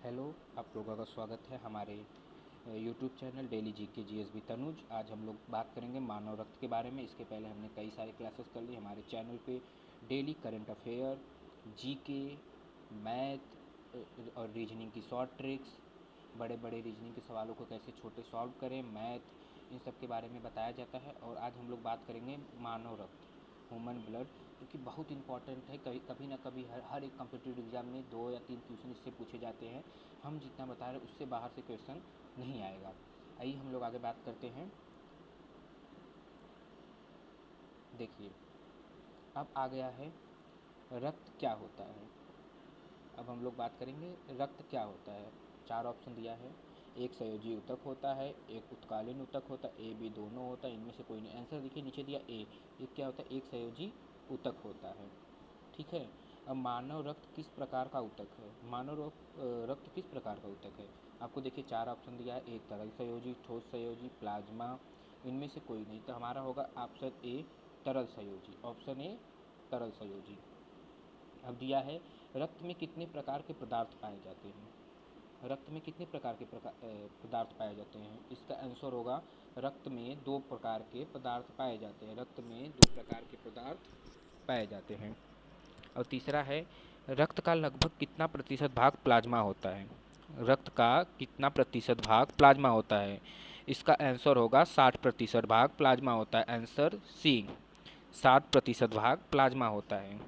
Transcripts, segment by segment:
Hello, आप लोगों का स्वागत है हमारे YouTube channel daily GK GSB Tanuj. आज हम लोग बात करेंगे मानव रक्त के बारे में। इसके पहले हमने कई सारे क्लासेस कर ली हमारे चैनल पे। Daily current affair, GK, math और रीजनिंग की शॉर्ट ट्रिक्स, बड़े बड़े रीजनिंग के सवालों को कैसे छोटे सॉल्व करें, मैथ, इन सब के बारे में बताया जाता है। और आज हम लोग बात करेंगे मानव रक्त, ह्यूमन ब्लड, जो कि बहुत इंपॉर्टेंट है। कभी ना कभी हर एक कम्पिटिटिव एग्जाम में 2 या 3 क्वेश्चन इससे पूछे जाते हैं। हम जितना बता रहे हैं उससे बाहर से क्वेश्चन नहीं आएगा। आइए हम लोग आगे बात करते हैं। देखिए, अब आ गया है रक्त क्या होता है। अब हम लोग बात करेंगे रक्त क्या होता है। 4 ऑप्शन दिया है। एक संयोजी ऊतक होता है, एक उत्कालीन ऊतक होता है, ए बी दोनों होता है, इनमें से कोई नहीं। आंसर देखिए नीचे दिया ए। ये क्या होता है? एक संयोजी ऊतक होता है। ठीक है। अब मानव रक्त किस प्रकार का ऊतक है? रक्त किस प्रकार का ऊतक है? आपको देखिए 4 ऑप्शन दिया है। एक तरल संयोजी, ठोस संयोजी, प्लाज्मा, इनमें से कोई नहीं। तो हमारा होगा ऑप्शन ए, तरल संयोजी। ऑप्शन ए, तरल संयोजी। अब दिया है रक्त में कितने प्रकार के पदार्थ पाए जाते हैं। रक्त में कितने प्रकार के पदार्थ पाए जाते हैं? इसका आंसर होगा रक्त में 2 प्रकार के पदार्थ पाए जाते हैं। रक्त में 2 प्रकार के पदार्थ पाए जाते हैं। और तीसरा है रक्त का लगभग कितना प्रतिशत भाग प्लाज्मा होता है। रक्त का कितना प्रतिशत भाग प्लाज्मा होता है? इसका आंसर होगा 60% भाग प्लाज्मा होता है। आंसर सी, 60% भाग प्लाज्मा होता है।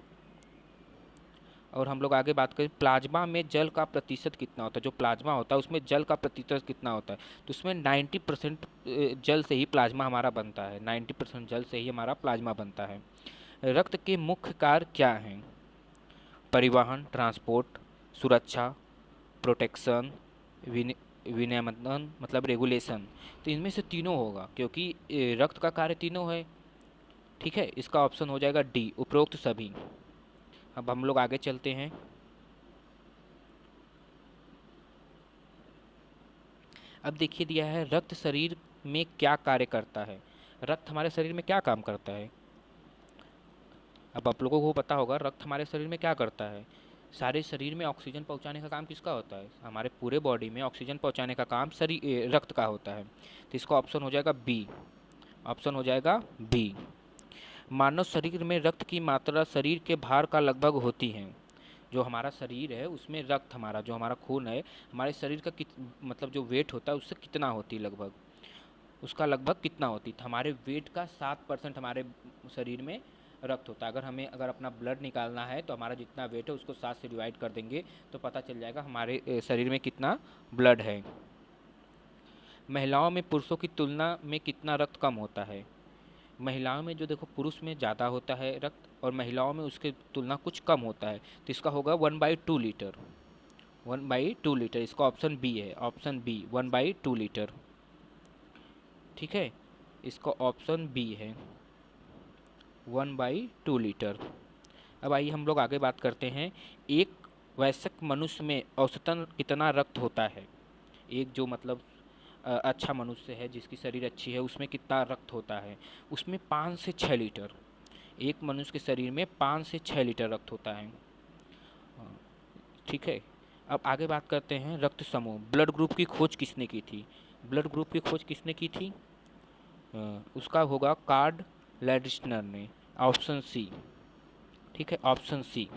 और हम लोग आगे बात करें प्लाज्मा में जल का प्रतिशत कितना होता है। जो प्लाज्मा होता है उसमें जल का प्रतिशत कितना होता है? तो उसमें 90% जल से ही प्लाज्मा हमारा बनता है। 90% जल से ही हमारा प्लाज्मा बनता है। रक्त के मुख्य कार्य क्या हैं? परिवहन, ट्रांसपोर्ट, सुरक्षा, प्रोटेक्शन, विनियमन मतलब रेगुलेशन। तो इनमें से तीनों होगा, क्योंकि रक्त का कार्य तीनों है। ठीक है, इसका ऑप्शन हो जाएगा डी, उपरोक्त सभी। अब हम लोग आगे चलते हैं। अब देखिए दिया है रक्त शरीर में क्या कार्य करता है। रक्त हमारे शरीर में क्या काम करता है? अब आप लोगों को पता होगा रक्त हमारे शरीर में क्या करता है। सारे शरीर में ऑक्सीजन पहुंचाने का काम किसका होता है? हमारे पूरे बॉडी में ऑक्सीजन पहुंचाने का काम रक्त का होता है। तो इसका ऑप्शन हो जाएगा बी। ऑप्शन हो जाएगा बी। मानव शरीर में रक्त की मात्रा शरीर के भार का लगभग होती है। जो हमारा शरीर है उसमें रक्त, हमारा जो हमारा खून है, हमारे शरीर का मतलब जो वेट होता है उससे कितना होती है, लगभग उसका लगभग कितना होती है? हमारे वेट का 7% हमारे शरीर में रक्त होता है। अगर अपना ब्लड निकालना है तो हमारा जितना वेट है उसको 7 से डिवाइड कर देंगे तो पता चल जाएगा हमारे शरीर में कितना ब्लड है। महिलाओं में पुरुषों की तुलना में कितना रक्त कम होता है? महिलाओं में जो देखो पुरुष में ज़्यादा होता है रक्त और महिलाओं में उसके तुलना कुछ कम होता है। तो इसका होगा 1/2 लीटर। 1/2 लीटर, इसका ऑप्शन बी है। Option b, 1/2 litre. ठीक है, इसका ऑप्शन बी है, 1/2 लीटर। अब आइए हम लोग आगे बात करते हैं। एक वयस्क मनुष्य में औसतन कितना रक्त होता है? एक जो मतलब अच्छा मनुष्य है, जिसकी शरीर अच्छी है, उसमें कितना रक्त होता है? उसमें 5 से 6 लीटर। एक मनुष्य के शरीर में 5 से 6 लीटर रक्त होता है। ठीक है। अब आगे बात करते हैं रक्त समूह। ब्लड ग्रुप की खोज किसने की थी? ब्लड ग्रुप की खोज किसने की थी? उसका होगा कार्ड लैडिस्नर ने। Option c. ठीक है, ऑप्शन सी।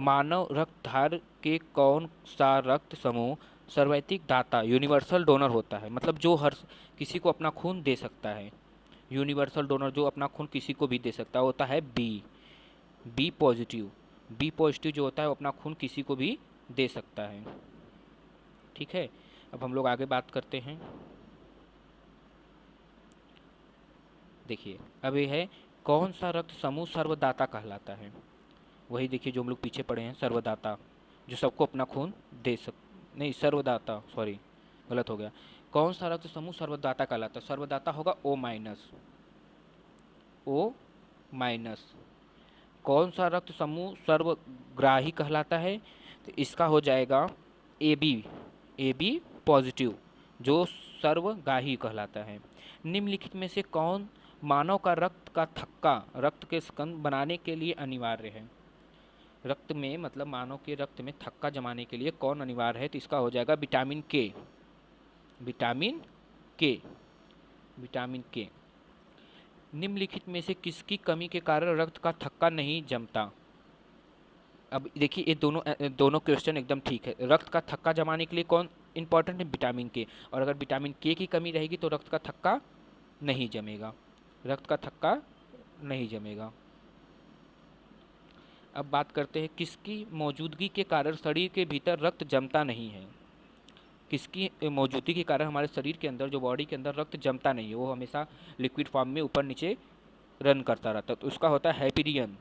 मानव रक्तधार के कौन सा रक्त समूह सर्वाधिक दाता यूनिवर्सल डोनर होता है? मतलब जो हर किसी को अपना खून दे सकता है। यूनिवर्सल डोनर जो अपना खून किसी को भी दे सकता है होता है b, b positive. B positive जो होता है वो अपना खून किसी को भी दे सकता है। ठीक है। अब हम लोग आगे बात करते हैं। देखिए अब ये है कौन सा रक्त समूह सर्वदाता कहलाता है। वही देखिए जो हम लोग पीछे पड़े हैं, सर्वदाता, जो सबको अपना खून दे सक नहीं, सर्वदाता, सॉरी गलत हो गया। कौन सा रक्त समूह सर्वदाता कहलाता है? सर्वदाता होगा ओ माइनस। O minus. कौन सा रक्त समूह सर्वग्राही कहलाता है? तो इसका हो जाएगा a b, a b positive, जो सर्वग्राही कहलाता है। निम्नलिखित में से कौन मानव का रक्त का थक्का रक्त के स्कंद बनाने के लिए अनिवार्य है? रक्त में मतलब मानव के रक्त में थक्का जमाने के लिए कौन अनिवार्य है? तो इसका हो जाएगा विटामिन के। विटामिन के। विटामिन के। निम्नलिखित में से किसकी कमी के कारण रक्त का थक्का नहीं जमता? अब देखिए ये दोनों क्वेश्चन एकदम ठीक है। रक्त का थक्का जमाने के लिए कौन इंपॉर्टेंट है? विटामिन के। और अगर विटामिन के की कमी रहेगी तो रक्त का थक्का नहीं जमेगा। रक्त का थक्का नहीं जमेगा। अब बात करते हैं किसकी मौजूदगी के कारण शरीर के भीतर रक्त जमता नहीं है? किसकी मौजूदगी के कारण हमारे शरीर के अंदर, जो बॉडी के अंदर रक्त जमता नहीं है, वो हमेशा लिक्विड फॉर्म में ऊपर नीचे रन करता रहता है? तो उसका होता है हाइपेरियन।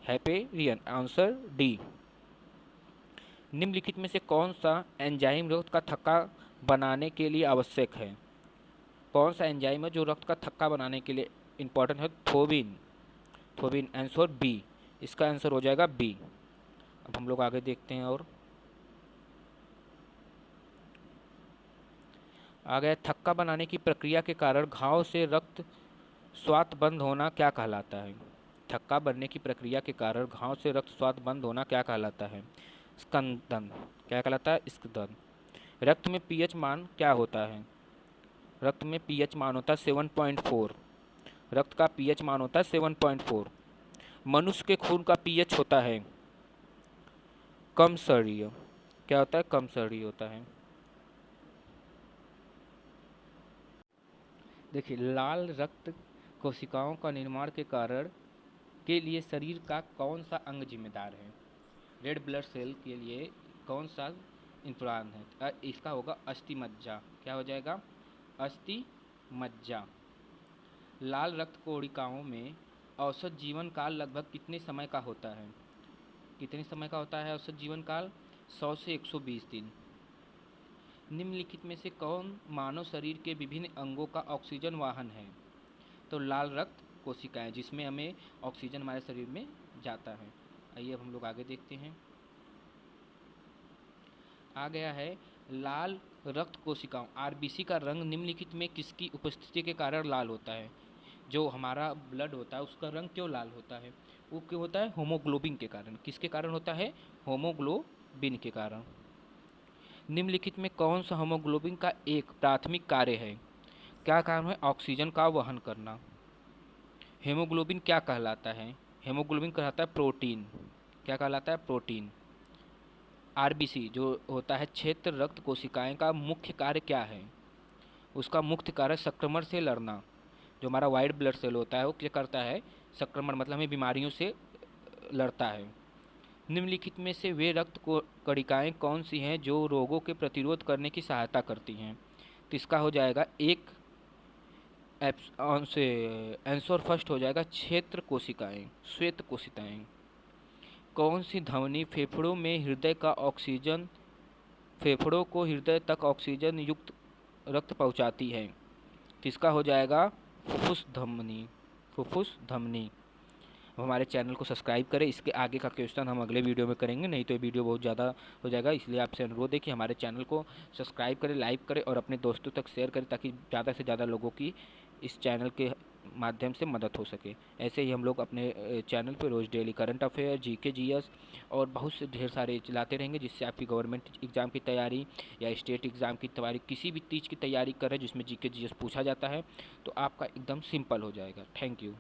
हाइपेरियन। Answer D. निम्नलिखित में से कौन सा एंजाइम रक्त का थक्का बनाने के लिए आवश्यक है? कौन सा एंजाइम है जो रक्त का थक्का बनाने के लिए इंपॉर्टेंट है? थ्रोबिन। थ्रोबिन। Answer b. इसका आंसर हो जाएगा बी। अब हम लोग आगे देखते हैं और आ गया थक्का बनाने की प्रक्रिया के कारण घाव से रक्त स्वात बंद होना क्या कहलाता है? थक्का बनने की प्रक्रिया के कारण घाव से रक्त स्वात बंद होना क्या कहलाता है? स्कंदन। क्या कहलाता है? स्कंदन। रक्त में पीएच मान क्या होता है? रक्त में पीएच मान होता है 7.4। रक्त का पीएच मान होता है 7.4। मनुष्य के खून का पीएच होता है कम स्तरीय। क्या होता है? कम स्तरीय होता है। देखिए लाल रक्त कोशिकाओं का निर्माण के कारण के लिए शरीर का कौन सा अंग जिम्मेदार है? रेड ब्लड सेल के लिए कौन सा इंतुरान है? इसका होगा अस्थि मज्जा। क्या हो जाएगा? अस्थि मज्जा। लाल रक्त कोशिकाओं में औसत जीवन काल लगभग कितने समय का होता है? कितने समय का होता है औसत जीवन काल? 100 से 120 दिन। निम्नलिखित में से कौन मानव शरीर के विभिन्न अंगों का ऑक्सीजन वाहन है? तो लाल रक्त कोशिकाएं, जिसमें हमें ऑक्सीजन हमारे शरीर में जाता है। आइए अब हम लोग आगे देखते हैं। आ गया है लाल रक्त कोशिकाओं आरबीसी का रंग निम्नलिखित में किसकी उपस्थिति के कारण लाल होता है? जो हमारा ब्लड होता है उसका रंग क्यों लाल होता है? वो क्यों होता है? होमोग्लोबिन के कारण। किसके कारण होता है? होमोग्लोबिन के कारण। निम्नलिखित में कौन सा होमोग्लोबिन का एक प्राथमिक कार्य है? क्या काम है? ऑक्सीजन का वहन करना। हेमोग्लोबिन क्या कहलाता है? हेमोग्लोबिन कहलाता है प्रोटीन। क्या कहलाता है? प्रोटीन। आरबीसी जो होता है क्षेत्र रक्त कोशिकाएं का मुख्य कार्य क्या है? उसका मुख्य कार्य संक्रमण से लड़ना। जो हमारा वाइट ब्लड सेल होता है वो क्या करता है? संक्रमण मतलब हमें बीमारियों से लड़ता है। निम्नलिखित में से वे रक्त को कणिकाएँ कौन सी हैं जो रोगों के प्रतिरोध करने की सहायता करती हैं? तो इसका हो जाएगा एक आंसर फर्स्ट हो जाएगा क्षेत्र कोशिकाएं, श्वेत कोशिकाएं। कौन सी ध्वनि फेफड़ों में हृदय का ऑक्सीजन फेफड़ों को हृदय तक ऑक्सीजन युक्त रक्त पहुंचाती है? किसका हो जाएगा? फुफ्फुस धमनी। फुफ्फुस धमनी। हमारे चैनल को सब्सक्राइब करें। इसके आगे का क्वेश्चन हम अगले वीडियो में करेंगे, नहीं तो ये वीडियो बहुत ज़्यादा हो जाएगा। इसलिए आपसे अनुरोध है कि हमारे चैनल को सब्सक्राइब करें, लाइक करें और अपने दोस्तों तक शेयर करें ताकि ज़्यादा से ज़्यादा लोगों की इस चैनल के माध्यम से मदद हो सके। ऐसे ही हम लोग अपने चैनल पे रोज़ daily current affair, GK, GS और बहुत से ढेर सारे चलाते रहेंगे, जिससे आपकी गवर्नमेंट एग्ज़ाम की तैयारी या स्टेट एग्ज़ाम की तैयारी, किसी भी चीज़ की तैयारी करें जिसमें जीके, जीएस पूछा जाता है, तो आपका एकदम सिंपल हो जाएगा। Thank you.